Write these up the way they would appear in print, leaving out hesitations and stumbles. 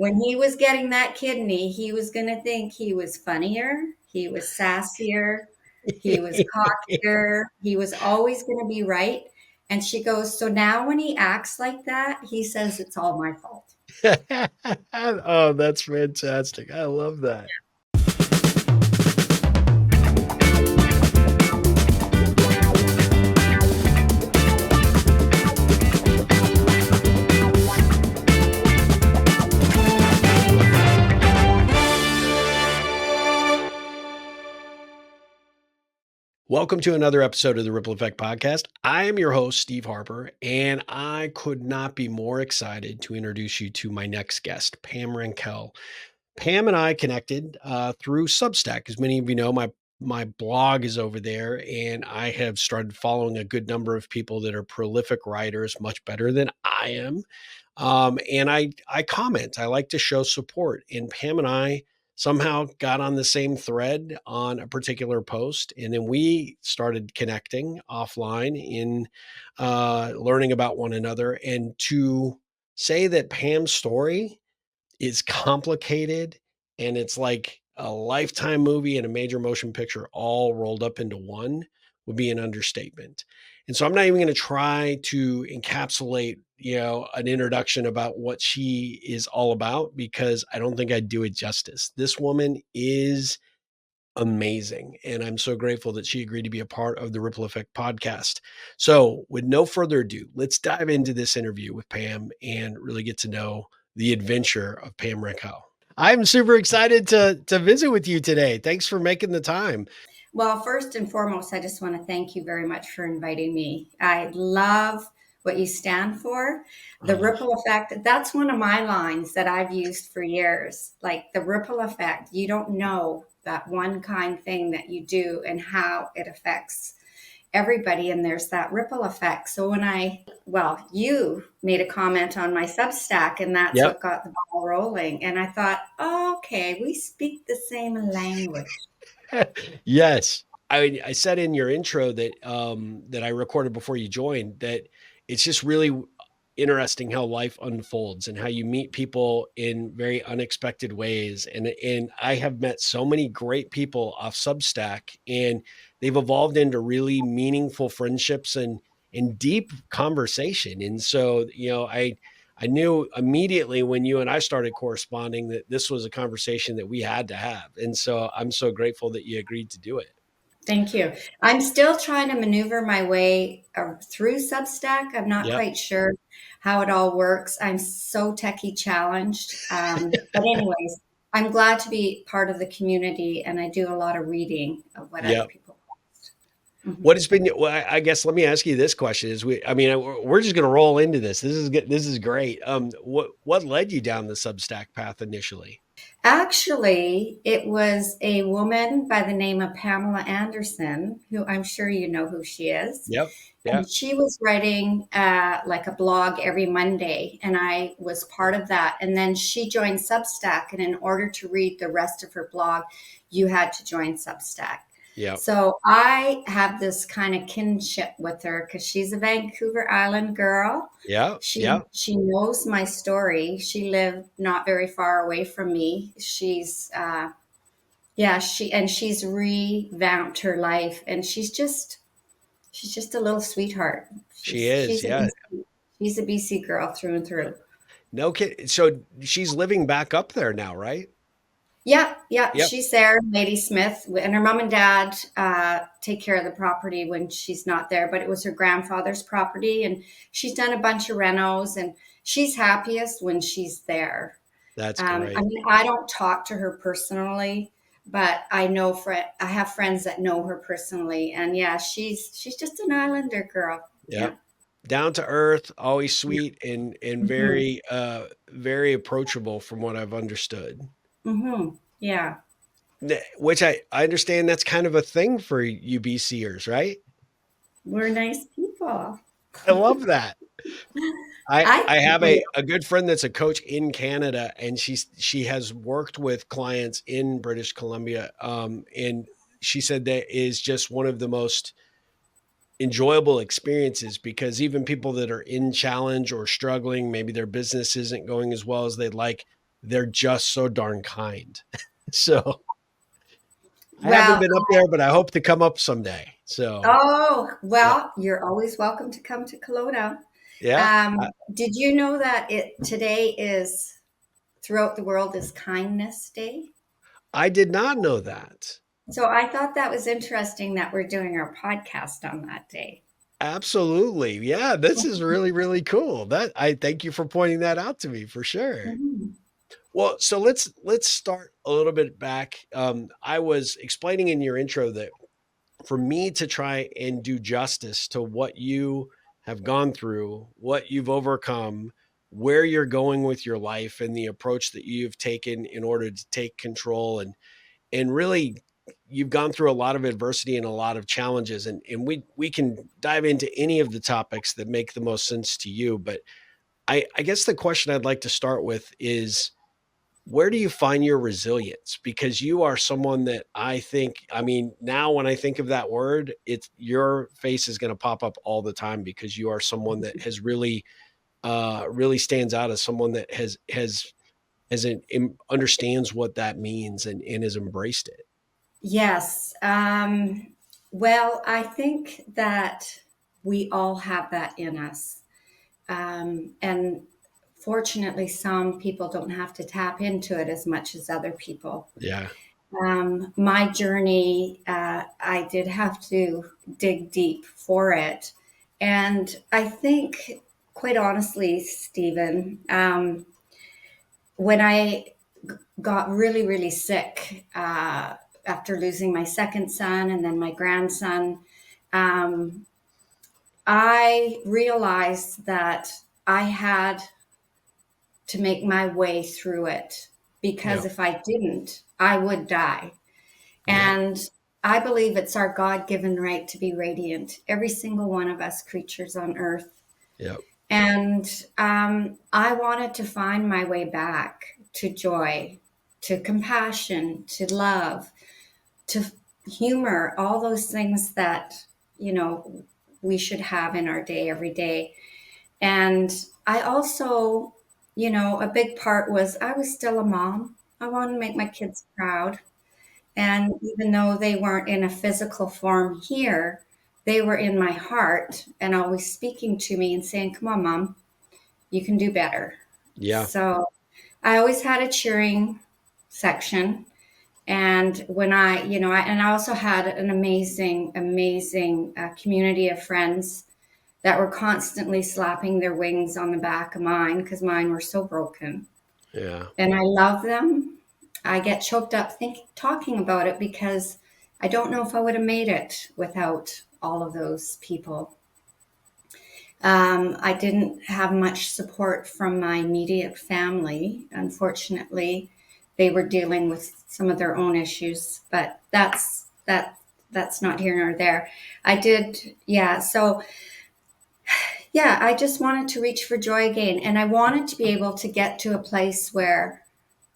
when he was getting that kidney, he was going to think he was funnier, he was sassier, he was cockier, he was always going to be right. And she goes, so now when he acts like that, he says it's all my fault. Oh, that's fantastic. I love that. Welcome to another episode of the Ripple Effect Podcast. I am your host, Steve Harper, and I could not be more excited to introduce you to my next guest, Pam Rankel. Pam and I connected through Substack. As many of you know, my blog is over there, and I have started following a good number of people that are prolific writers, much better than I am. And I comment. I like to show support. And Pam and I somehow got on the same thread on a particular post, and then we started connecting offline in learning about one another. And to say that Pam's story is complicated and it's like a Lifetime movie and a major motion picture all rolled up into one would be an understatement. And so I'm not even going to try to encapsulate, an introduction about what she is all about because I don't think I'd do it justice. This woman is amazing. And I'm so grateful that she agreed to be a part of the Ripple Effect podcast. So, with no further ado, let's dive into this interview with Pam and really get to know the adventure of Pam Rankel. I'm super excited to visit with you today. Thanks for making the time. Well, first and foremost, I just want to thank you very much for inviting me. I love what you stand for. The ripple effect, that's one of my lines that I've used for years. Like the ripple effect, you don't know that one kind thing that you do and how it affects everybody. And there's that ripple effect. So you made a comment on my Substack, and that's Yep. what got the ball rolling. And I thought, oh, okay, we speak the same language. Yes. I said in your intro that that I recorded before you joined that it's just really interesting how life unfolds and how you meet people in very unexpected ways. And I have met so many great people off Substack, and they've evolved into really meaningful friendships and deep conversation. And so, I knew immediately when you and I started corresponding that this was a conversation that we had to have. And so I'm so grateful that you agreed to do it. Thank you. I'm still trying to maneuver my way through Substack. I'm not Yep. quite sure how it all works. I'm so techie challenged. But anyways, I'm glad to be part of the community, and I do a lot of reading of what other Yep. people post. Mhm. What has been, well, I guess, let me ask you this question is we're just going to roll into this. This is good. This is great. What led you down the Substack path initially? Actually, it was a woman by the name of Pamela Anderson, who I'm sure you know who she is. Yep. Yeah. And she was writing like a blog every Monday, and I was part of that. And then she joined Substack, and in order to read the rest of her blog, you had to join Substack. Yep. So I have this kind of kinship with her because she's a Vancouver Island girl. Yeah. She Yeah. she knows my story. She lived not very far away from me. She's revamped her life, and she's just a little sweetheart. She is. Yeah. She's a BC girl through and through. No kid. So she's living back up there now, right? Yeah, yeah, Yep. she's there, Lady Smith, and her mom and dad take care of the property when she's not there. But it was her grandfather's property, and she's done a bunch of renos, and she's happiest when she's there. That's I great. mean, I don't talk to her personally, but I have friends that know her personally, and yeah, she's just an Islander girl. Yeah. Yep. Down to earth, always sweet and Hmm. very approachable from what I've understood. Hmm. Yeah. Which I understand that's kind of a thing for you BCers, right? We're nice people. I love that. I I I have think a good friend that's a coach in Canada, and she has worked with clients in British Columbia, and she said that is just one of the most enjoyable experiences because even people that are in challenge or struggling, maybe their business isn't going as well as they'd like, they're just so darn kind. So I haven't Well, been up there, but I hope to come up someday. So oh, yeah, well, you're always welcome to come to Kelowna. yeah, Did you know that today is throughout the world is Kindness Day? I did not know that. So I thought that was interesting that we're doing our podcast on that day. Absolutely. Yeah, this is really, really cool. That I thank you for pointing that out to me for sure. Mhm. Well, so let's start a little bit back. I was explaining in your intro that for me to try and do justice to what you have gone through, what you've overcome, where you're going with your life, and the approach that you've taken in order to take control and really you've gone through a lot of adversity and a lot of challenges and we can dive into any of the topics that make the most sense to you, but I guess the question I'd like to start with is where do you find your resilience? Because you are someone that I think, I mean, now when I think of that word, it's your face is going to pop up all the time because you are someone that has really, really stands out as someone that understands what that means and has embraced it. Yes. Well, I think that we all have that in us. And fortunately, some people don't have to tap into it as much as other people. Yeah. My journey, I did have to dig deep for it. And I think, quite honestly, Stephen, when I got really, really sick after losing my second son and then my grandson, um, I realized that I had to make my way through it Yeah. because if I didn't, I would die. Yeah. And I believe it's our God given right to be radiant, every single one of us creatures on earth. Yeah. And I wanted to find my way back to joy, to compassion, to love, to humor, all those things that, you know, we should have in our day every day. And I also, a big part was I was still a mom. I wanted to make my kids proud. And even though they weren't in a physical form here, they were in my heart and always speaking to me and saying, "Come on, mom, you can do better." Yeah. So I always had a cheering section. And when and I also had an amazing, amazing community of friends that were constantly slapping their wings on the back of mine because mine were so broken. Yeah. And I love them. I get choked up talking about it because I don't know if I would have made it without all of those people. I didn't have much support from my immediate family. Unfortunately, they were dealing with some of their own issues, but that's not here nor there. I did, yeah. So yeah, I just wanted to reach for joy again, and I wanted to be able to get to a place where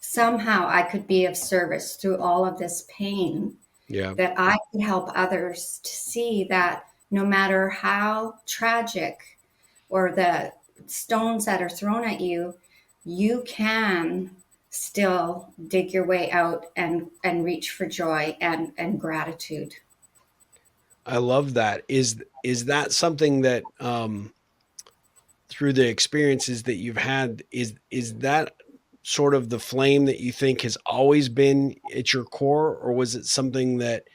somehow I could be of service through all of this pain, Yeah. that I could help others to see that no matter how tragic or the stones that are thrown at you, you can still dig your way out and reach for joy and gratitude. I love that. Is that something that through the experiences that you've had is that sort of the flame that you think has always been at your core, or was it something that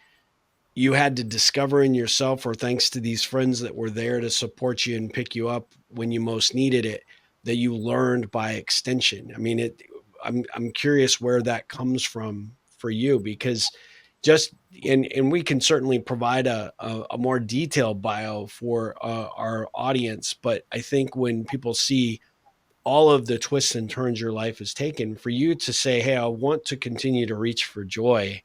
you had to discover in yourself, or thanks to these friends that were there to support you and pick you up when you most needed it, that you learned by extension? I mean, I'm curious where that comes from for you, because just and we can certainly provide a more detailed bio for our audience, but I think when people see all of the twists and turns your life has taken, for you to say, "Hey, I want to continue to reach for joy,"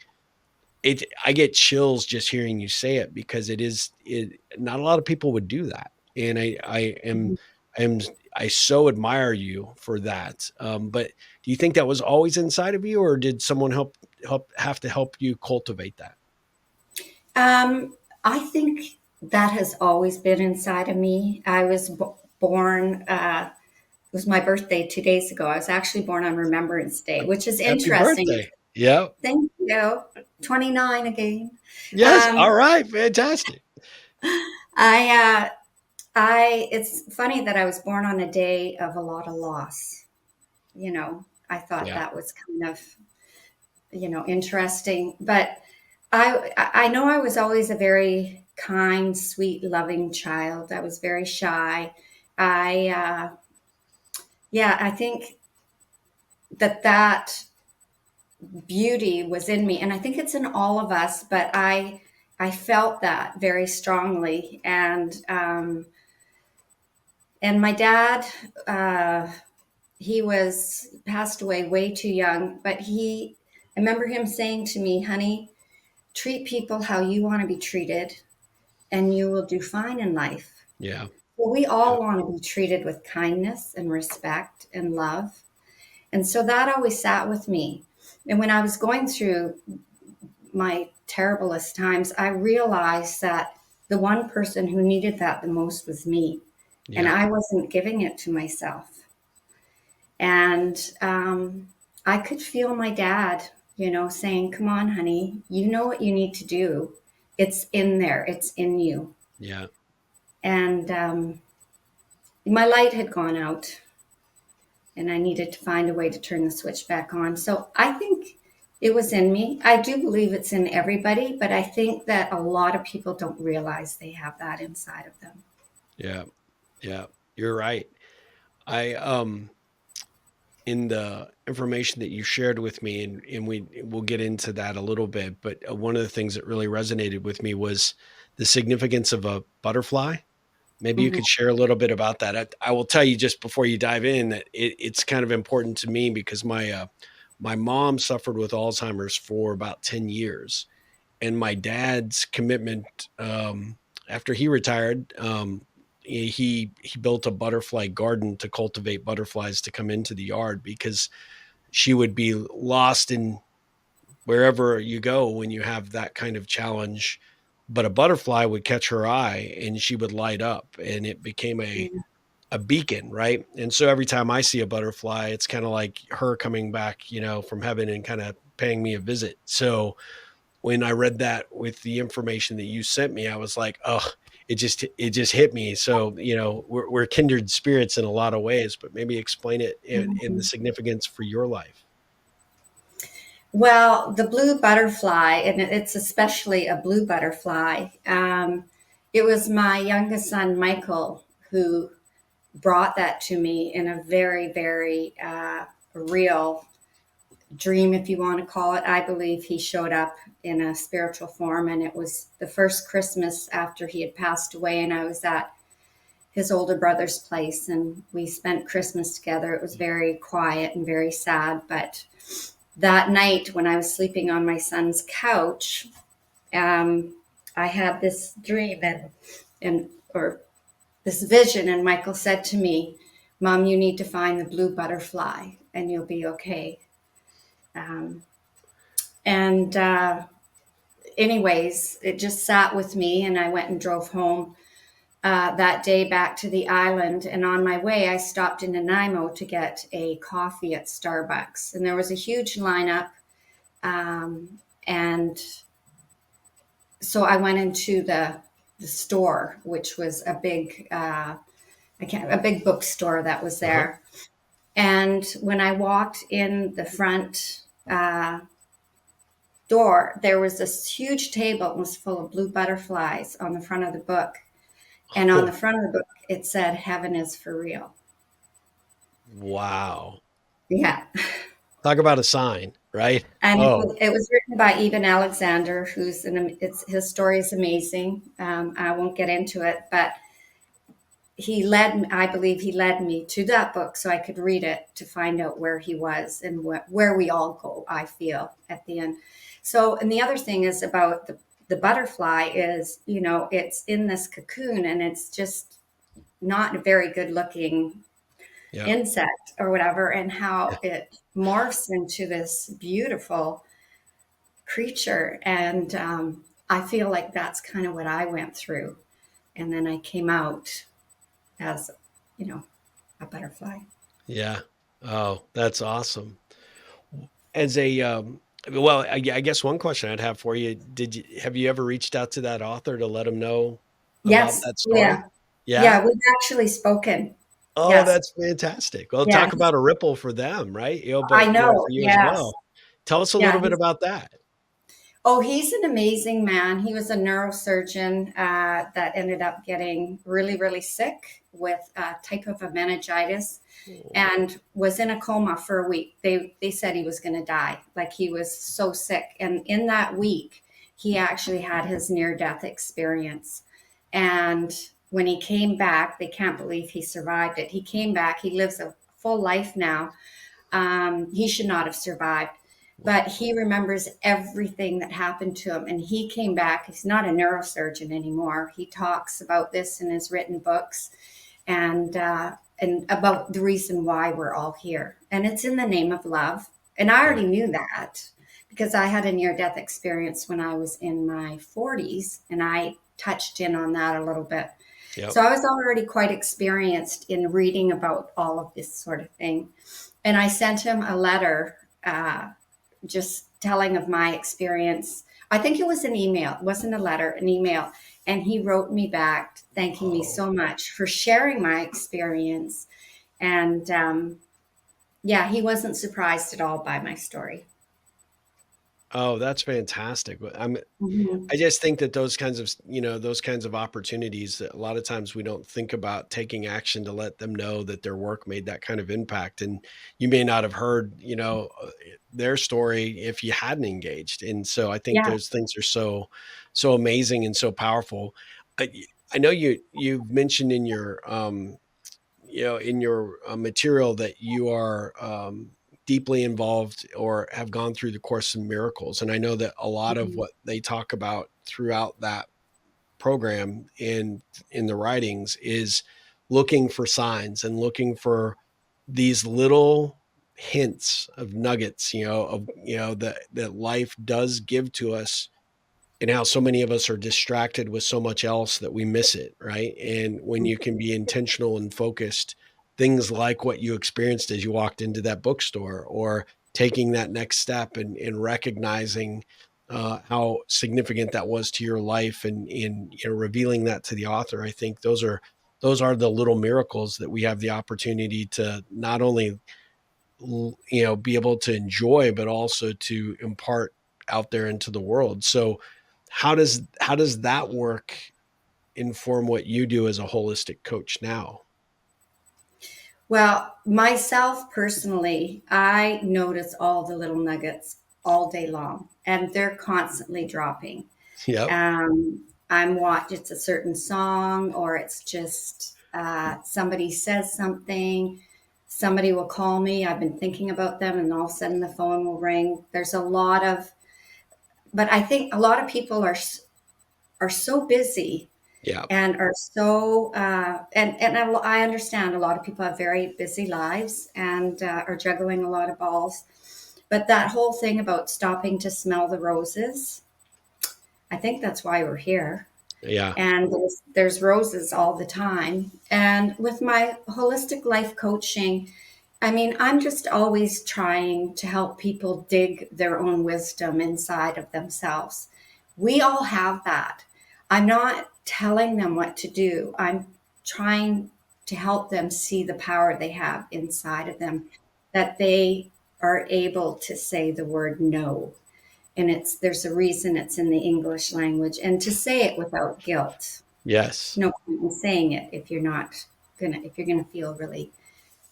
I get chills just hearing you say it, because not a lot of people would do that. And am I so admire you for that. But do you think that was always inside of you, or did someone have to help you cultivate that? I think that has always been inside of me. I was born was my birthday 2 days ago. I was actually born on Remembrance Day, which is Happy interesting. birthday. Yeah. Thank you. 29 again. Yes. Um, All right. Fantastic. I, it's funny that I was born on a day of a lot of loss. I thought Yeah. that was kind of, interesting. But I know I was always a very kind, sweet, loving child. I was very shy. Yeah, I think that beauty was in me, and I think it's in all of us. But I felt that very strongly, and my dad, he was passed away way too young. But I remember him saying to me, "Honey, treat people how you want to be treated, and you will do fine in life." Yeah. Well, we Yeah. all want to be treated with kindness and respect and love. And so that always sat with me. And when I was going through my terriblest times, I realized that the one person who needed that the most was me. And Yeah. I wasn't giving it to myself. And I could feel my dad, saying, "Come on, honey, you know what you need to do. It's in there, it's in you." Yeah. And my light had gone out, and I needed to find a way to turn the switch back on. So I think it was in me. I do believe it's in everybody, but I think that a lot of people don't realize they have that inside of them. Yeah. Yeah. You're right. I in the information that you shared with me, and we'll get into that a little bit, but one of the things that really resonated with me was the significance of a butterfly. Maybe you Mhm. could share a little bit about that. I will tell you just before you dive in that it's kind of important to me because my mom suffered with Alzheimer's for about 10 years, and my dad's commitment, after he retired, he built a butterfly garden to cultivate butterflies to come into the yard because she would be lost in wherever you go when you have that kind of challenge. But a butterfly would catch her eye and she would light up, and it became Yeah. a beacon, right? And so every time I see a butterfly, it's kind of like her coming back, from heaven and kind of paying me a visit. So when I read that with the information that you sent me, I was like, oh, it just hit me. So, we're kindred spirits in a lot of ways, but maybe explain it in the Mhm. significance for your life. Well, the blue butterfly, and it's especially a blue butterfly. It was my youngest son, Michael, who brought that to me in a very, very real dream, if you want to call it. I believe he showed up in a spiritual form, and it was the first Christmas after he had passed away, and I was at his older brother's place, and we spent Christmas together. It was very quiet and very sad, but that night when I was sleeping on my son's couch, um, I had this dream and or this vision, and Michael said to me, "Mom, you need to find the blue butterfly, and you'll be okay." Um, and anyways, it just sat with me, and I went and drove home that day back to the island. And on my way, I stopped in Nanaimo to get a coffee at Starbucks, and there was a huge lineup. And so I went into the store, which was a big bookstore that was Uh-huh. there. And when I walked in the front door, there was this huge table. It was full of blue butterflies on the front of the book. And on the Oh, front of the book, it said, "Heaven is for real." wow. Yeah. Talk about a sign, right? And Oh, it was written by Eben Alexander, his story is amazing. I won't get into it, but I believe he led me to that book so I could read it to find out where he was and where we all go, I feel, at the end. So, and the other thing is about the butterfly is, it's in this cocoon, and it's just not a very good looking yeah. insect or whatever, and how it morphs into this beautiful creature. And I feel like that's kind of what I went through. And then I came out as, you know, a butterfly. Yeah. Oh, that's awesome. As a well, I guess one question I'd have for you, have you ever reached out to that author to let him know about Yes. that Yeah. story? Yeah? Yeah. We've actually spoken. Oh, Yes. that's fantastic. Well, Yeah. talk about a ripple for them, right? I But, know. for you as Yes. well. Tell us a Yeah. little bit about that. Oh, he's an amazing man. He was a neurosurgeon that ended up getting really, really sick with a type of a meningitis Oh, and was in a coma for a week. They said he was going to die, like he was so sick. And in that week, he actually had his near death experience. And when he came back, they can't believe he survived it. He came back. He lives a full life now. He should not have survived, but wow. he remembers everything that happened to him. And he came back. He's not a neurosurgeon anymore. He talks about this in his written books, and about the reason why we're all here. And it's in the name of love. And I Yeah. already knew that because I had a near death experience when I was in my 40s, and I touched in on that a little bit. Yep. So I was already quite experienced in reading about all of this sort of thing. And I sent him a letter just telling of my experience. I think it was an email, it wasn't a letter, an email. And he wrote me back thanking me Oh. so much for sharing my experience. And yeah, he wasn't surprised at all by my story. Oh, that's fantastic. Mhm. I just think that those kinds of opportunities, that a lot of times we don't think about taking action to let them know that their work made that kind of impact. And you may not have heard, their story if you hadn't engaged. And so I think Yeah. those things are so amazing and so powerful. I, I know you've mentioned in your material that you are deeply involved or have gone through the Course in Miracles. And I know that a lot of Mhm. what they talk about throughout that program in the writings is looking for signs and looking for these little hints of nuggets, that life does give to us, and how so many of us are distracted with so much else that we miss it, right? And when you can be intentional and focused, things like what you experienced as you walked into that bookstore, or taking that next step and recognizing how significant that was to your life, and revealing that to the author. I think those are the little miracles that we have the opportunity to not only be able to enjoy, but also to impart out there into the world. So how does that work inform what you do as a holistic coach now? Well, myself personally, I notice all the little nuggets all day long, and they're constantly dropping. Yep. I'm watch. It's a certain song, or it's just somebody says something. Somebody will call me. I've been thinking about them, and all of a sudden the phone will ring. There's a lot of, but I think a lot of people are so busy Yeah. and are so and I understand a lot of people have very busy lives and are juggling a lot of balls. But that whole thing about stopping to smell the roses, I think that's why we're here. Yeah. And there's roses all the time. And with my holistic life coaching, I mean, I'm just always trying to help people dig their own wisdom inside of themselves. We all have that. I'm not telling them what to do. I'm trying to help them see the power they have inside of them, that they are able to say the word no. And there's a reason it's in the English language, and to say it without guilt. Yes. No point in saying it if you're gonna feel really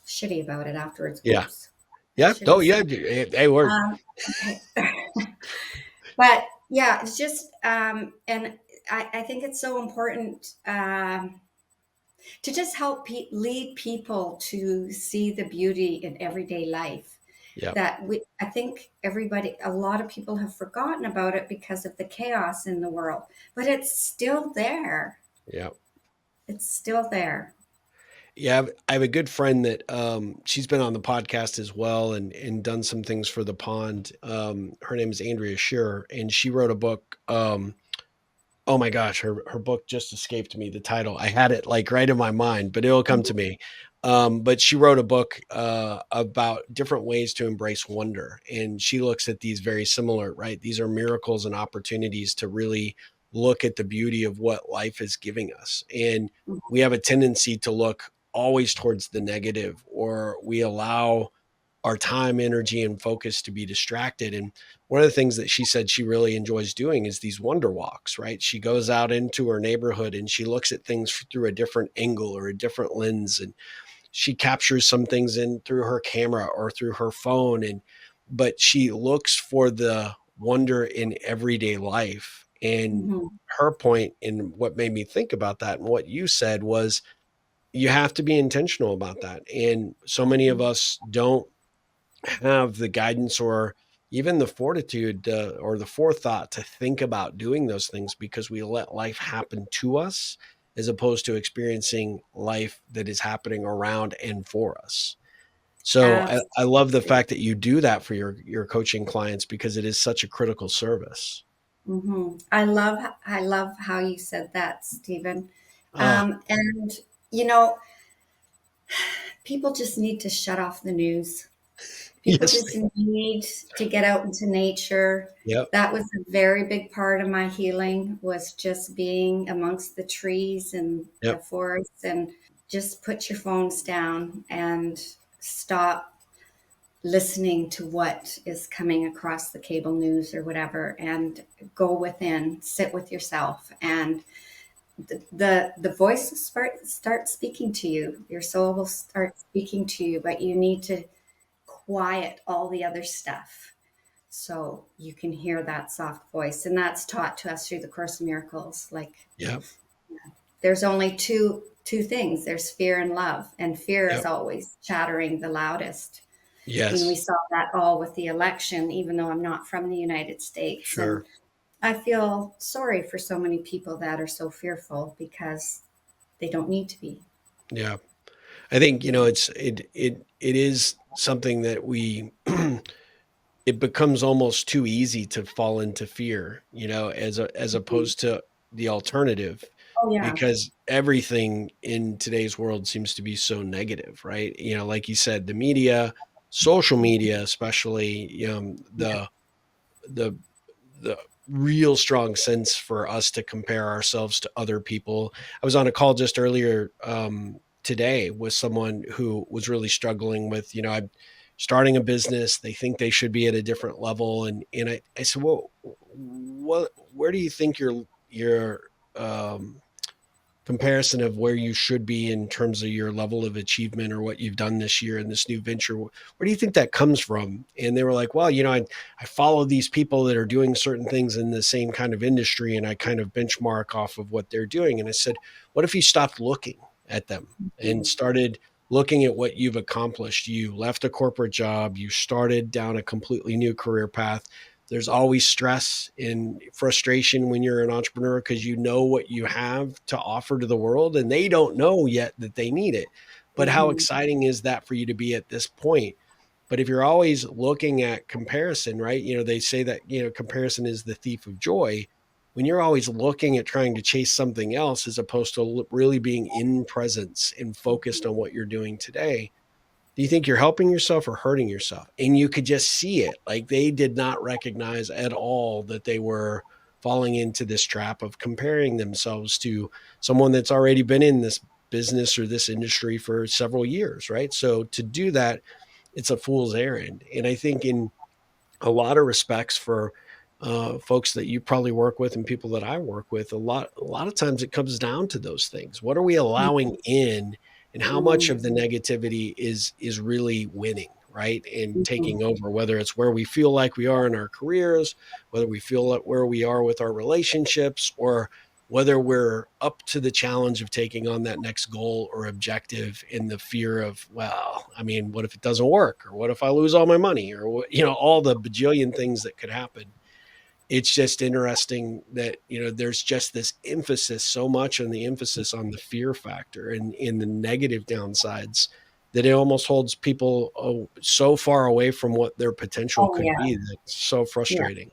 shitty about it afterwards. Yeah. Oops, I Yeah. Oh, shouldn't say. yeah. Hey, we're Okay, but yeah, it's just and I think it's so important to just help lead people to see the beauty in everyday life. yeah. That I think a lot of people have forgotten about it because of the chaos in the world, but it's still there. Yeah. It's still there. Yeah, I have a good friend that she's been on the podcast as well, and done some things for the pond. Her name is Andrea Shearer, and she wrote a book. Oh my gosh, her book just escaped me, the title. I had it like right in my mind, but it'll come to me. But she wrote a book about different ways to embrace wonder. And she looks at these very similar, right? These are miracles and opportunities to really look at the beauty of what life is giving us. And we have a tendency to look always towards the negative, or we allow our time, energy, and focus to be distracted. And one of the things that she said she really enjoys doing is these wonder walks, right? She goes out into her neighborhood and she looks at things through a different angle or a different lens. And she captures some things in through her camera or through her phone. And but she looks for the wonder in everyday life. And Mhm. her point, and what made me think about that and what you said, was you have to be intentional about that. And so many of us don't have the guidance or even the fortitude or the forethought to think about doing those things, because we let life happen to us as opposed to experiencing life that is happening around and for us. So I love the Absolutely. fact that you do that for your coaching clients, because it is such a critical service. I love how you said that, Stephen. Ah, And you know, people just need to shut off the news. People yes. just need to get out into nature. Yep. That was a very big part of my healing, was just being amongst the trees and the Yep. forests, and just put your phones down and stop listening to what is coming across the cable news or whatever, and go within, sit with yourself, and the voice will start speaking to you. Your soul will start speaking to you, but you need to quiet all the other stuff so you can hear that soft voice. And that's taught to us through the Course in Miracles. Like, Yep. there's only two things: there's fear and love, and fear is Yep. always chattering the loudest. We Yes. saw that all with the election, even though I'm not from the United States. And Sure. I feel sorry for so many people that are so fearful, because they don't need to be. Yeah. I think, it is something that we it becomes almost too easy to fall into fear, as Mhm. opposed to the alternative, Oh, yeah. because everything in today's world seems to be so negative, right? Like you said, the media, social media, especially, Yeah. the the real strong sense for us to compare ourselves to other people. I was on a call just earlier today with someone who was really struggling with, I'm starting a business. They think they should be at a different level. And I said, well, where do you think your um, comparison of where you should be in terms of your level of achievement or what you've done this year in this new venture, where do you think that comes from? And they were like, well, I follow these people that are doing certain things in the same kind of industry, and I kind of benchmark off of what they're doing. And I said, what if you stopped looking at them and Mhm. started looking at what you've accomplished? You left a corporate job, you started down a completely new career path. There's always stress and frustration when you're an entrepreneur, because you know what you have to offer to the world and they don't know yet that they need it. But how Mhm. exciting is that for you to be at this point? But if you're always looking at comparison, right? They say that, comparison is the thief of joy. When you're always looking at trying to chase something else as opposed to really being in presence and focused on what you're doing today, do you think you're helping yourself or hurting yourself? And you could just see it. Like, they did not recognize at all that they were falling into this trap of comparing themselves to someone that's already been in this business or this industry for several years, right? So to do that, it's a fool's errand. And I think in a lot of respects for folks that you probably work with and people that I work with, a lot of times it comes down to those things. What are we allowing in, and how much Mhm. of the negativity is really winning, right? And Mhm. taking over, whether it's where we feel like we are in our careers, whether we feel like where we are with our relationships, or whether we're up to the challenge of taking on that next goal or objective in the fear of, well, I mean, what if it doesn't work? Or what if I lose all my money? Or what, all the bajillion things that could happen. It's just interesting that, there's just this emphasis, so much on the emphasis on the fear factor and in the negative downsides, that it almost holds people so far away from what their potential Oh, could yeah. be. That's so Yeah, frustrating.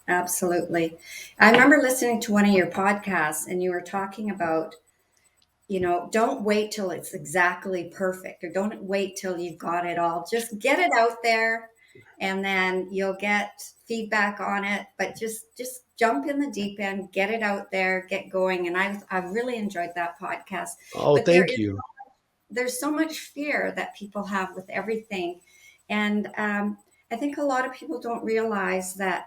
absolutely. I remember listening to one of your podcasts, and you were talking about don't wait till it's exactly perfect, or don't wait till you've got it all. Just get it out there, and then you'll get feedback on it. But just jump in the deep end, get it out there, get going. And I really enjoyed that podcast. Oh, But thank you. there's so much fear that people have with everything, and I think a lot of people don't realize that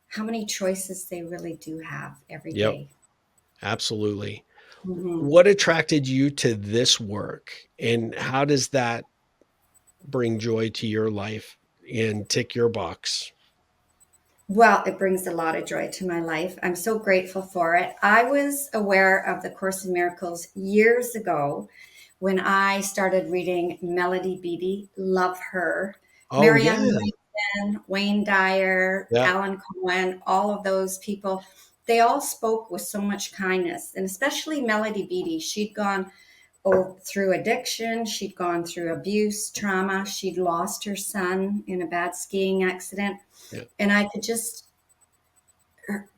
how many choices they really do have every Yep, day. absolutely. Mhm. What attracted you to this work, and how does that bring joy to your life and tick your box? Well, it brings a lot of joy to my life. I'm so grateful for it. I was aware of the Course in Miracles years ago when I started reading Melody Beattie, love her, Oh, Marianne yeah. Williamson, Wayne Dyer, Yeah. Alan Cohen, all of those people. They all spoke with so much kindness, and especially Melody Beattie. She'd gone through addiction, she'd gone through abuse, trauma, she'd lost her son in a bad skiing accident. Yeah. And I could just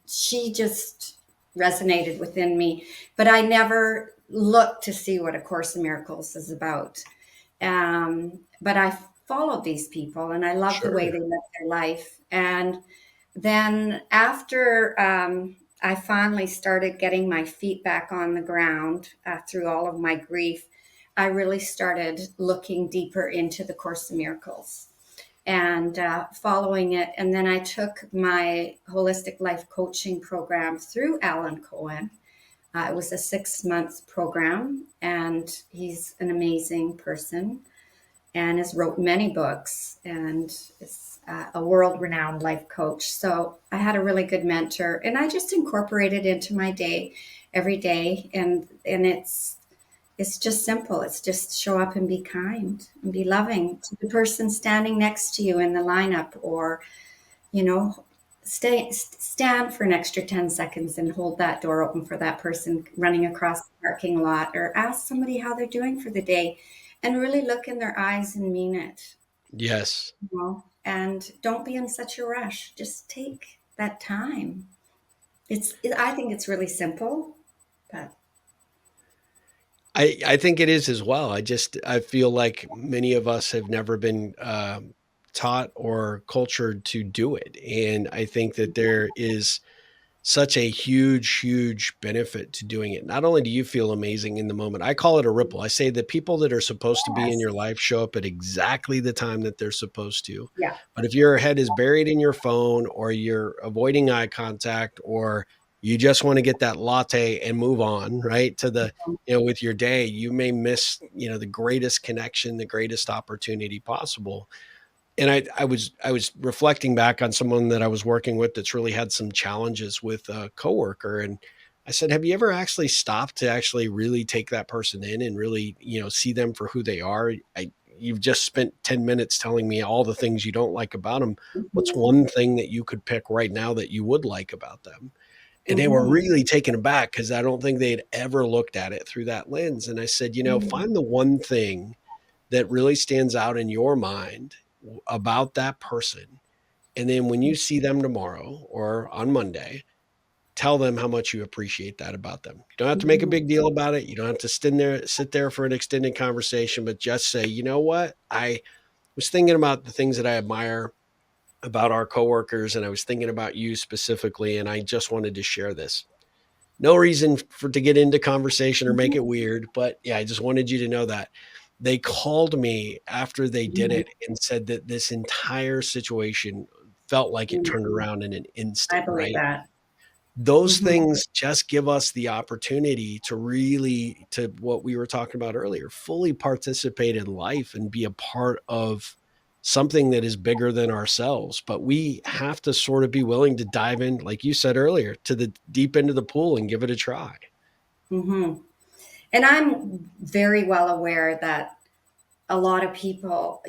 she just resonated within me. But I never looked to see what A Course in Miracles is about. But I followed these people, and I love the way Sure. they live their life. And then after I finally started getting my feet back on the ground through all of my grief, I really started looking deeper into the Course in Miracles and following it. And then I took my holistic life coaching program through Alan Cohen. It was a 6 month program, and he's an amazing person and has wrote many books and is a world renowned life coach. So I had a really good mentor, and I just incorporated into my day every day. And it's just simple. It's just show up and be kind and be loving to the person standing next to you in the lineup, or, you know, stand for an extra 10 seconds and hold that door open for that person running across the parking lot, or ask somebody how they're doing for the day and really look in their eyes and mean it, Yes. and don't be in such a rush. Just take that time. I think it's really simple, but I think it is as well. I feel like many of us have never been taught or cultured to do it, and I think that there is such a huge, huge benefit to doing it. Not only do you feel amazing in the moment, I call it a ripple. I say the people that are supposed to be in yes, your life show up at exactly the time that they're supposed to. yeah. But if your head is buried in your phone, or you're avoiding eye contact, or you just want to get that latte and move on, right, to the, with your day, you may miss, the greatest connection, the greatest opportunity possible. And I was reflecting back on someone that I was working with that's really had some challenges with a coworker, and I said, "Have you ever actually stopped to actually really take that person in and really, see them for who they are? You've just spent 10 minutes telling me all the things you don't like about them. What's Mhm. one thing that you could pick right now that you would like about them?" And they were Mhm. really taken aback because I don't think they'd ever looked at it through that lens. And I said, Mhm. find the one thing that really stands out in your mind about that person. And then when you see them tomorrow or on Monday, tell them how much you appreciate that about them. You don't have to make a Mhm. big deal about it. You don't have to sit there for an extended conversation, but just say, you know what? I was thinking about the things that I admire about our coworkers, and I was thinking about you specifically, and I just wanted to share this. No reason for to get into conversation or make Mhm. it weird, but yeah, I just wanted you to know that. They called me after they did Mhm. it and said that this entire situation felt like it turned Mhm. around in an I instant, believe right? that. Those Mhm. things just give us the opportunity to really, to what we were talking about earlier, fully participate in life and be a part of something that is bigger than ourselves. But we have to sort of be willing to dive in, like you said earlier, to the deep end of the pool and give it a try. Mhm. And I'm very well aware that a lot of people,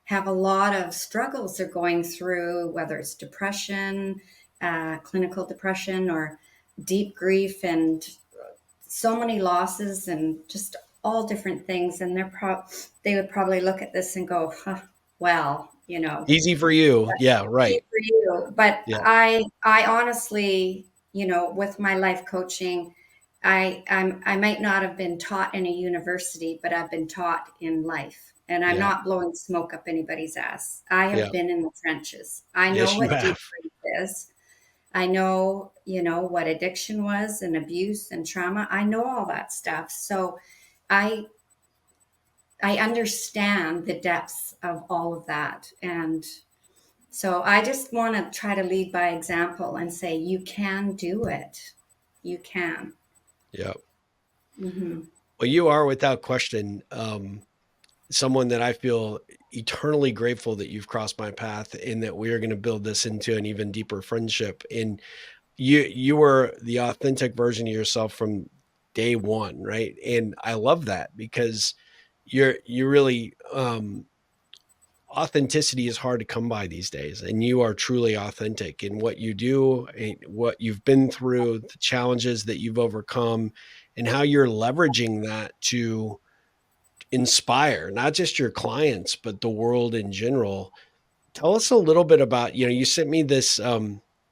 have a lot of struggles they're going through, whether it's depression, clinical depression, or deep grief, and so many losses, and just all different things. And they would probably look at this and go, huh, well, Easy for you. Yeah, easy right. for you. But Yeah. I honestly, with my life coaching, I might not have been taught in a university, but I've been taught in life. And I'm Yeah. not blowing smoke up anybody's ass. I have Yeah. been in the trenches. I know Yes, you what have. deep grief is. I know, what addiction was and abuse and trauma. I know all that stuff. So I I understand the depths of all of that. And so I just want to try to lead by example and say, you can do it. You can. Yeah. Hmm. Well, you are without question someone that I feel eternally grateful that you've crossed my path and that we are going to build this into an even deeper friendship. And you were the authentic version of yourself from day one, right? And I love that because you really authenticity is hard to come by these days, and you are truly authentic in what you do and what you've been through, the challenges that you've overcome, and how you're leveraging that to inspire not just your clients but the world in general. Tell us a little bit about, you sent me this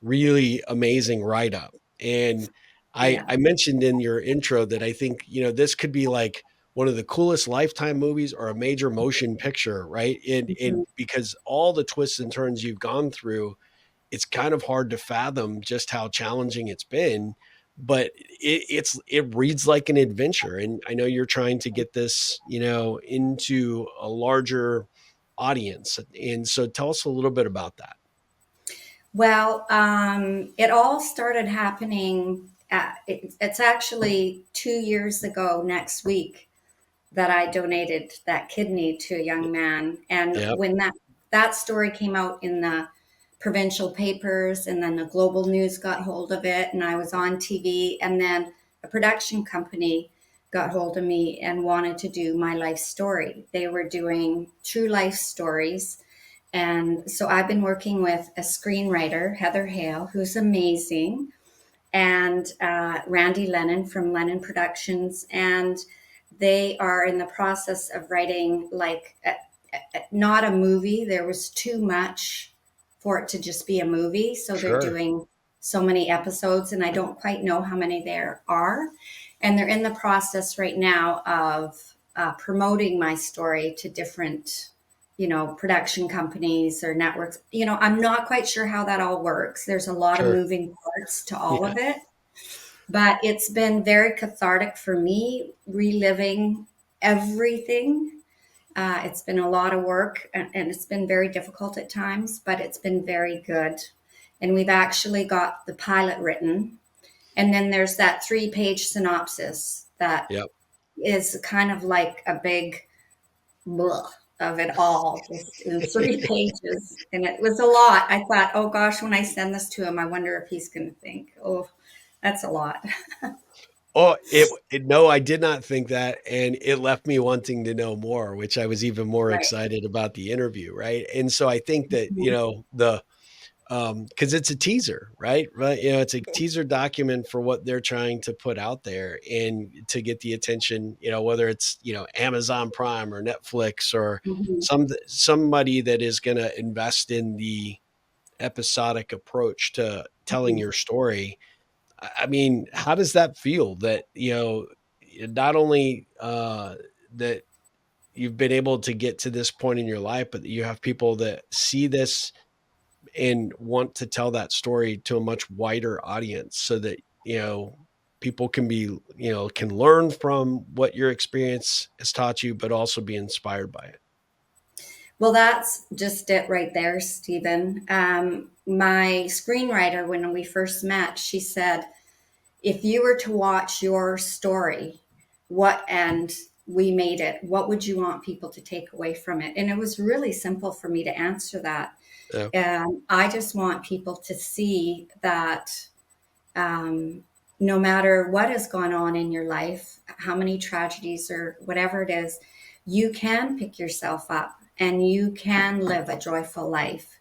really amazing write up. And Yeah. I mentioned in your intro that I think, this could be like one of the coolest Lifetime movies or a major motion picture, right? And Mhm. because all the twists and turns you've gone through, it's kind of hard to fathom just how challenging it's been. But it reads like an adventure. And I know you're trying to get this, into a larger audience. And so tell us a little bit about that. Well, it all started happening. It's actually 2 years ago next week that I donated that kidney to a young man. And Yep, when that story came out in the provincial papers, and then the global news got hold of it, and I was on TV, and then a production company got hold of me and wanted to do my life story. They were doing true life stories. And so I've been working with a screenwriter, Heather Hale, who's amazing, and Randy Lennon from Lennon Productions. And they are in the process of writing like not a movie. There was too much for it to just be a movie. So they're sure, doing so many episodes, and I don't quite know how many there are. And they're in the process right now of promoting my story to different, production companies or networks. I'm not quite sure how that all works. There's a lot of sure. moving parts to all Yeah, of it, but it's been very cathartic for me reliving everything. It's been a lot of work, and it's been very difficult at times, but it's been very good. And we've actually got the pilot written. And then there's that 3-page synopsis that yep. is kind of like a big blah of it all, just in 3 pages. And it was a lot. I thought, oh gosh, when I send this to him, I wonder if he's going to think, oh, that's a lot. Oh, no, I did not think that, and it left me wanting to know more, which I was even more Right. excited about the interview, right? And so I think that, Mhm. because it's a teaser, right? Right, it's a teaser document for what they're trying to put out there and to get the attention, whether it's, Amazon Prime or Netflix or Mhm. somebody that is gonna invest in the episodic approach to telling Mhm. your story. I mean, how does that feel that, not only, that you've been able to get to this point in your life, but that you have people that see this and want to tell that story to a much wider audience so that, people can can learn from what your experience has taught you, but also be inspired by it. Well, that's just it right there, Stephen. My screenwriter, when we first met, she said, if you were to watch your story, and we made it, what would you want people to take away from it? And it was really simple for me to answer that. Yeah, And I just want people to see that um, no matter what has gone on in your life, how many tragedies or whatever it is, you can pick yourself up and you can live a joyful life.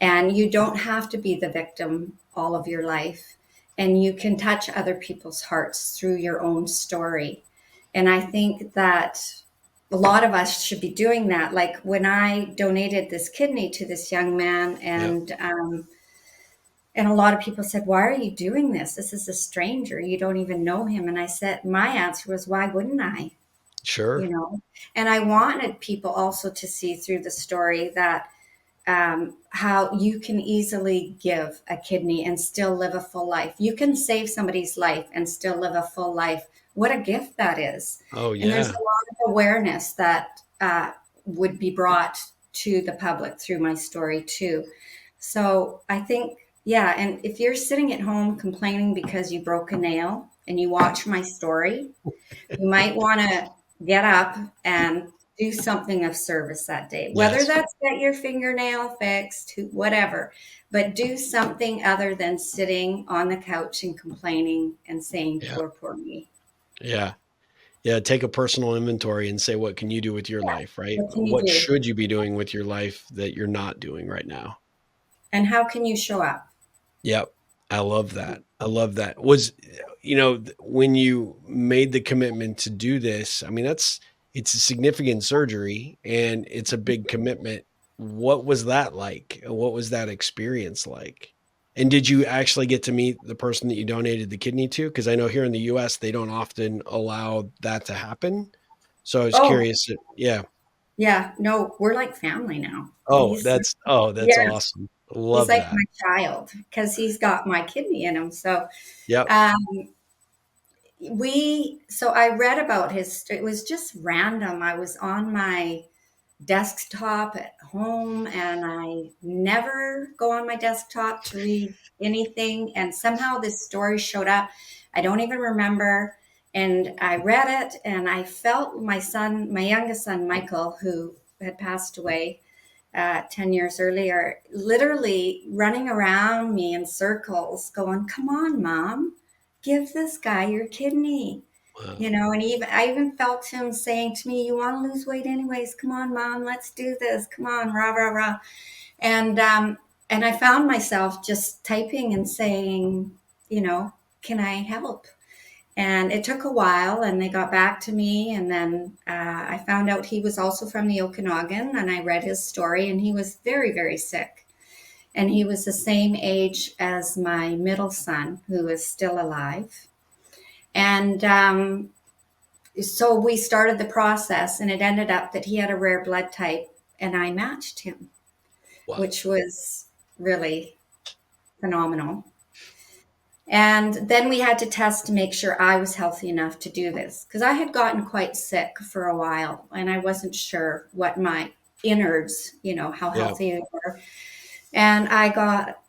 And you don't have to be the victim all of your life. And you can touch other people's hearts through your own story. And I think that a lot of us should be doing that. Like when I donated this kidney to this young man, yeah, and And a lot of people said, "Why are you doing this? This is a stranger. You don't even know him." And I said, my answer was, "Why wouldn't I?" Sure. You know, and I wanted people also to see through the story that how you can easily give a kidney and still live a full life. You can save somebody's life and still live a full life. What a gift that is. Oh, And there's yeah. a lot of awareness that would be brought to the public through my story, too. So I think, yeah. And if you're sitting at home complaining because you broke a nail and you watch my story, you might want to get up and do something of service that day, whether Yes. that's get your fingernail fixed, whatever, but do something other than sitting on the couch and complaining and saying, Yeah. poor, poor me. Yeah. Yeah. Take a personal inventory and say, what can you do with your Yeah. life, right? What can you What do? should you be doing with your life that you're not doing right now? And how can you show up? Yep. I love that. I love that. When you made the commitment to do this, I mean, it's a significant surgery and it's a big commitment. What was that like? What was that experience like? And did you actually get to meet the person that you donated the kidney to? Because I know here in the US, they don't often allow that to happen. So I was Oh, curious. Yeah. yeah. No, we're like family now. Oh, He's, that's yes, awesome. he's Love like that. my child because he's got my kidney in him. So, Yep. um, so I read about it was just random. I was on my desktop at home and I never go on my desktop to read anything. And somehow this story showed up. I don't even remember. And I read it and I felt my youngest son, Michael, who had passed away 10 years earlier, literally running around me in circles, going, "Come on, mom, give this guy your kidney." Wow. And I even felt him saying to me, "You want to lose weight anyways? Come on, mom, let's do this. Come on, rah, rah, rah." And, um, and I found myself just typing and saying, "Can I help?" And it took a while, and they got back to me. And then I found out he was also from the Okanagan, and I read his story, and he was very, very sick. And he was the same age as my middle son, who is still alive. And so we started the process, and it ended up that he had a rare blood type, and I matched him, Wow. which was really phenomenal. And then we had to test to make sure I was healthy enough to do this because I had gotten quite sick for a while and I wasn't sure what my innards, how Yeah. healthy they were. And I got,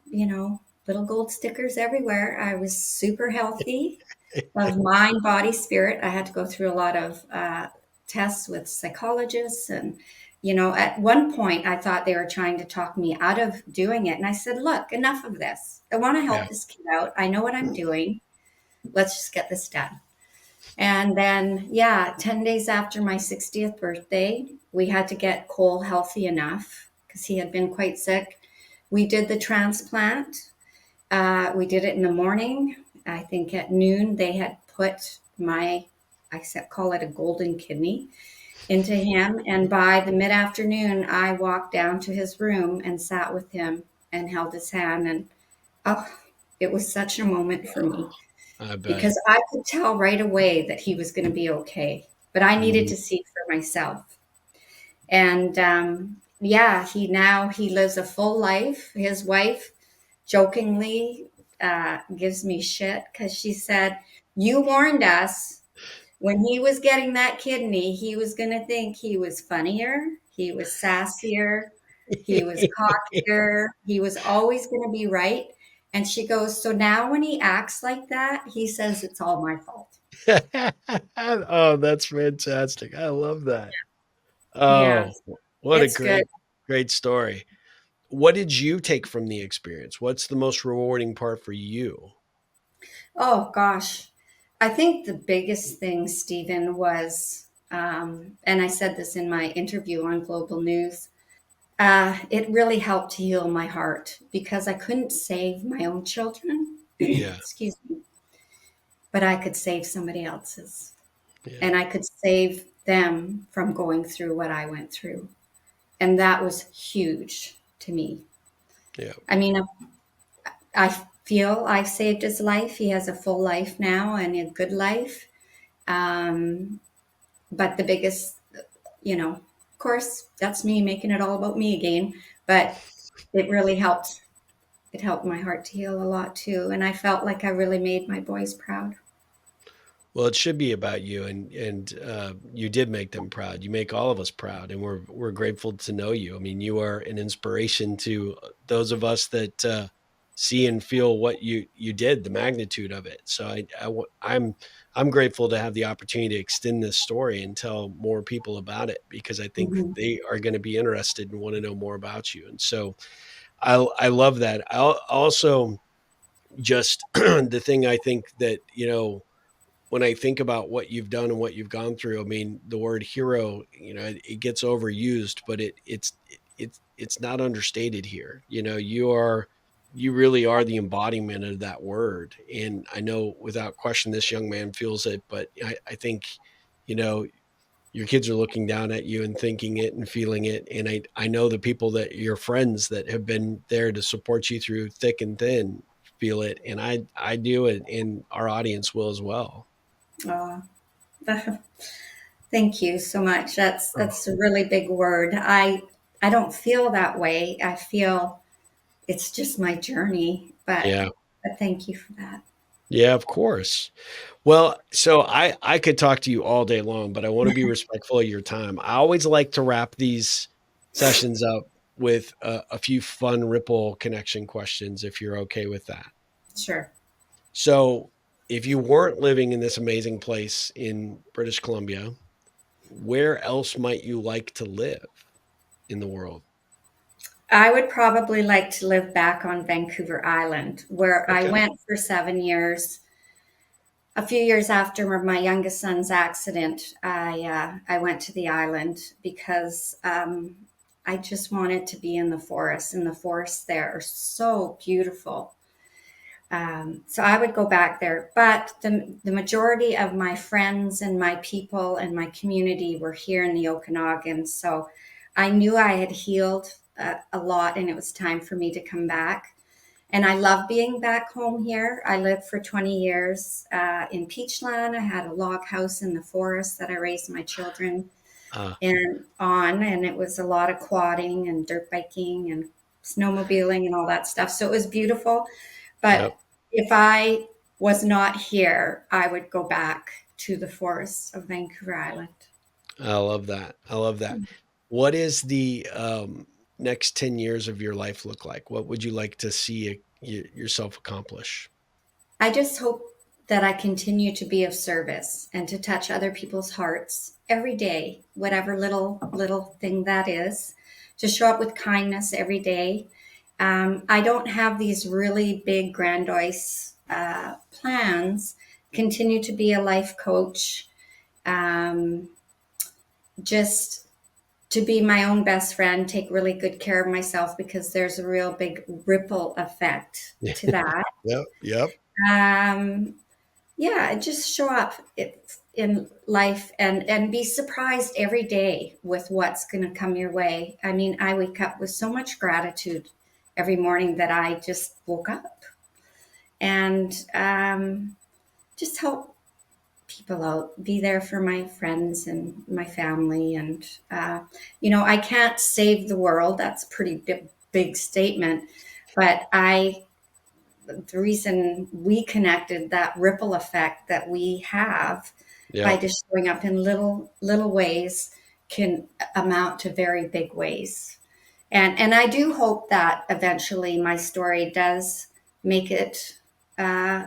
little gold stickers everywhere. I was super healthy of mind, body, spirit. I had to go through a lot of tests with psychologists. And, at one point, I thought they were trying to talk me out of doing it. And I said, "Look, enough of this. I want to Yeah. help this kid out. I know what I'm doing. Let's just get this done." And then, yeah, 10 days after my 60th birthday, we had to get Cole healthy enough because he had been quite sick. We did the transplant. We did it in the morning. I think at noon they had put call it a golden kidney, into him. And by the mid afternoon, I walked down to his room and sat with him and held his hand. And oh, it was such a moment for me I bet. because I could tell right away that he was going to be okay. But I needed Mhm. to see for myself. And yeah, he lives a full life. His wife jokingly gives me shit because she said, "You warned us when he was getting that kidney, he was going to think he was funnier, he was sassier, he was cockier, he was always going to be right." And she goes, "So now when he acts like that, he says it's all my fault." Oh, that's fantastic. I love that. Yeah, Oh, what a it's good. great story. What did you take from the experience? What's the most rewarding part for you? Oh gosh. I think the biggest thing, Stephen, was, and I said this in my interview on Global News, it really helped to heal my heart because I couldn't save my own children, Yeah, excuse me, but I could save somebody else's. yeah, And I could save them from going through what I went through. And that was huge to me. yeah, I mean, I feel I've saved his life. He has a full life now and a good life. Um, but the biggest, of course, that's me making it all about me again. But it really helped. It helped my heart to heal a lot too. And I felt like I really made my boys proud. Well, it should be about you, and you did make them proud. You make all of us proud, and we're grateful to know you. I mean, you are an inspiration to those of us that see and feel what you did, the magnitude of it. So I'm grateful to have the opportunity to extend this story and tell more people about it because I think Mhm. they are going to be interested and want to know more about you. And so I love that. I also just the thing I think that when I think about what you've done and what you've gone through, I mean, the word hero, it gets overused, but it's not understated here. You really are the embodiment of that word. And I know without question this young man feels it, but I think, you know, your kids are looking down at you and thinking it and feeling it. And I know the people that your friends that have been there to support you through thick and thin feel it. And I do it and our audience will as well. Uh, Thank you so much. That's a really big word. I don't feel that way. I feel it's just my journey, Yeah. but thank you for that. Yeah, of course. Well, so I could talk to you all day long, but I want to be respectful of your time. I always like to wrap these sessions up with a few fun ripple connection questions if you're okay with that. Sure. So, if you weren't living in this amazing place in British Columbia, where else might you like to live in the world? I would probably like to live back on Vancouver Island, where I Okay. went for 7 years. A few years after my youngest son's accident, I went to the island because I just wanted to be in the forest, and the forests there are so beautiful. So I would go back there. But the majority of my friends and my people and my community were here in the Okanagan. So I knew I had healed a lot and it was time for me to come back. And I love being back home here. I lived for 20 years in Peachland. I had a log house in the forest that I raised my children Uh, and it was a lot of quadding and dirt biking and snowmobiling and all that stuff. So it was beautiful. yep. But if I was not here, I would go back to the forests of Vancouver Island. I love that. I love that. What is the next 10 years of your life look like? What would you like to see yourself accomplish? I just hope that I continue to be of service and to touch other people's hearts every day, whatever little thing that is. To show up with kindness every day. I don't have these really big, grandiose plans. Continue to be a life coach. Um, just to be my own best friend, take really good care of myself because there's a real big ripple effect to that. Yep. Yep. Um, yeah, just show up in life and be surprised every day with what's going to come your way. I mean, I wake up with so much gratitude every morning that I just woke up and just help people out, be there for my friends and my family. And, I can't save the world. That's a pretty big statement. But the reason we connected, that ripple effect that we have by Yep. just showing up in little ways can amount to very big ways. And I do hope that eventually my story does make it uh,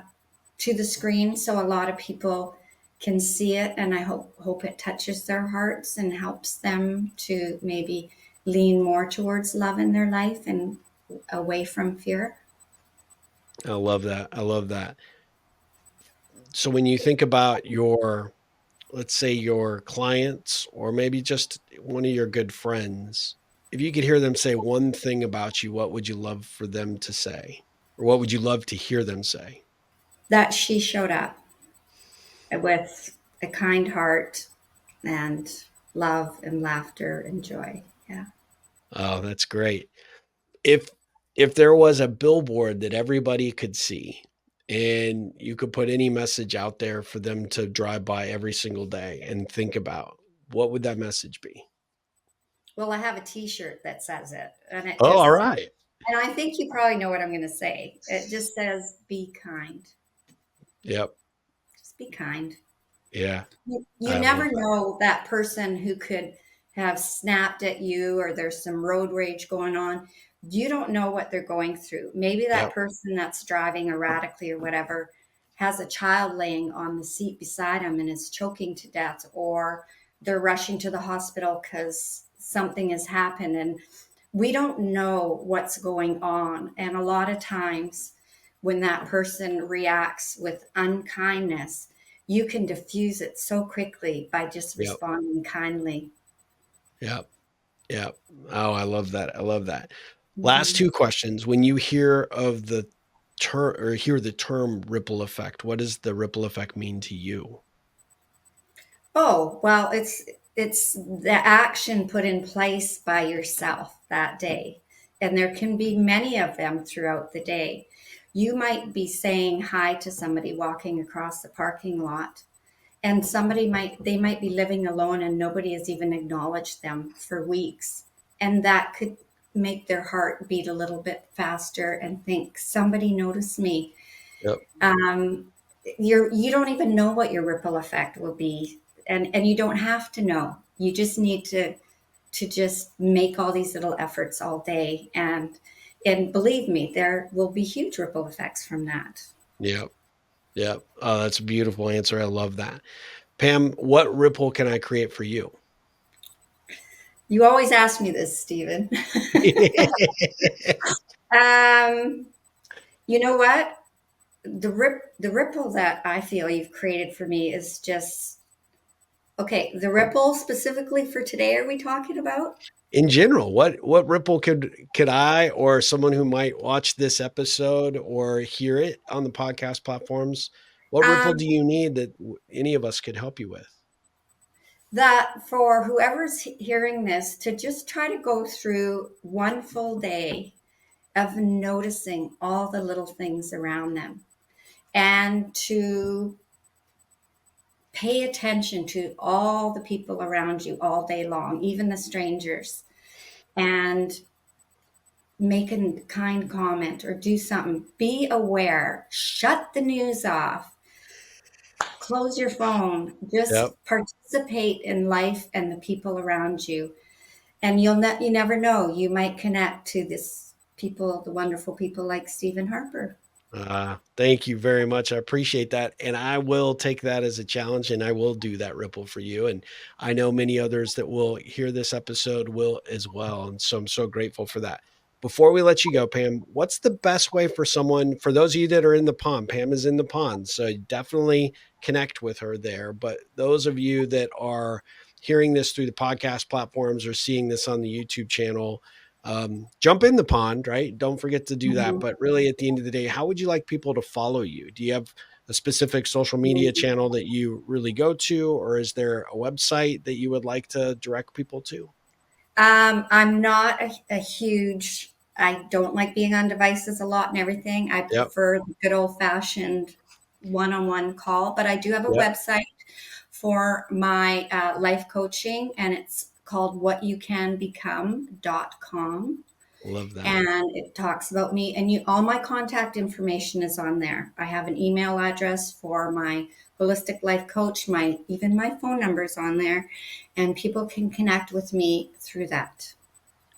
to the screen so a lot of people can see it, and I hope it touches their hearts and helps them to maybe lean more towards love in their life and away from fear. I love that. I love that. So when you think about let's say your clients or maybe just one of your good friends, if you could hear them say one thing about you, what would you love for them to say? Or what would you love to hear them say? That she showed up with a kind heart and love and laughter and joy. Yeah. Oh, that's great. If if there was a billboard that everybody could see and you could put any message out there for them to drive by every single day and think about, what would that message be? Well, I have a T-shirt that says it, and it Oh, all just, right. and I think you probably know what I'm going to say. It just says, "Be kind. Yep. Just be kind." Yeah. You I love never that. know that person who could have snapped at you, or there's some road rage going on. You don't know what they're going through. Maybe that Yep. person that's driving erratically or whatever has a child laying on the seat beside them and is choking to death, or they're rushing to the hospital because something has happened. And we don't know what's going on. And a lot of times, when that person reacts with unkindness, you can diffuse it so quickly by just Yep. responding kindly. Yep. Yep. Oh, I love that. I love that. Last Mhm. two questions. When you hear of the term or hear the term ripple effect, what does the ripple effect mean to you? Oh, well, it's the action put in place by yourself that day. And there can be many of them throughout the day. You might be saying hi to somebody walking across the parking lot, and they might be living alone and nobody has even acknowledged them for weeks, and that could make their heart beat a little bit faster and think, somebody noticed me. Yep. You don't even know what your ripple effect will be, and you don't have to know. You just need to just make all these little efforts all day, and believe me, there will be huge ripple effects from that. Yep. Yep. Oh, that's a beautiful answer. I love that. Pam, what ripple can I create for you? You always ask me this, Stephen. um, you know what? The ripple that I feel you've created for me is just okay. The ripple specifically for today, are we talking about? In general, what ripple could I or someone who might watch this episode or hear it on the podcast platforms, what ripple Um, do you need that any of us could help you with? that for whoever's hearing this to just try to go through one full day of noticing all the little things around them, and to pay attention to all the people around you all day long, even the strangers, and make a kind comment or do something. Be aware, shut the news off, close your phone, Yep. just participate in life and the people around you. And you never know, you might connect to this people, the wonderful people like Stephen Harper. Thank you very much. I appreciate that. And I will take that as a challenge and I will do that ripple for you. And I know many others that will hear this episode will as well. And so I'm so grateful for that. Before we let you go, Pam, what's the best way for someone, for those of you that are in the pond? Pam is in the pond, so definitely connect with her there. But those of you that are hearing this through the podcast platforms or seeing this on the YouTube channel, jump in the pond, right? Don't forget to do that. But really, at the end of the day, how would you like people to follow you? Do you have a specific social media Mhm. channel that you really go to, or is there a website that you would like to direct people to? I'm not a huge, I don't like being on devices a lot and everything. I Yep. prefer the good old fashioned one on one call, but I do have a Yep. website for my life coaching, and it's called whatyoucanbecome.com. Love that. And it talks about me, and all my contact information is on there. I have an email address for my holistic life coach, even my phone number is on there, and people can connect with me through that.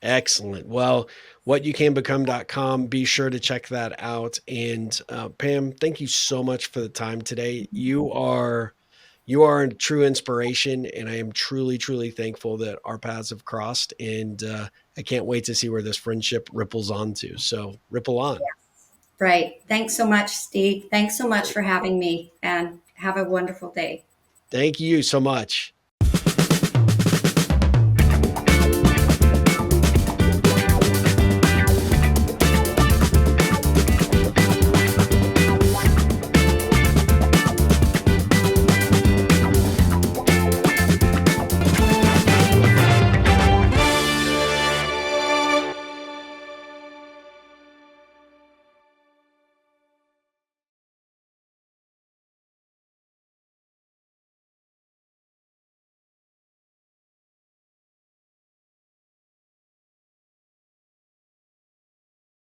Excellent. Well, whatyoucanbecome.com. Be sure to check that out. And Pam, thank you so much for the time today. You are a true inspiration, and I am truly, truly thankful that our paths have crossed. And I can't wait to see where this friendship ripples onto. So ripple on. Right. Thanks so much, Steve. Thanks so much for having me, and have a wonderful day. Thank you so much.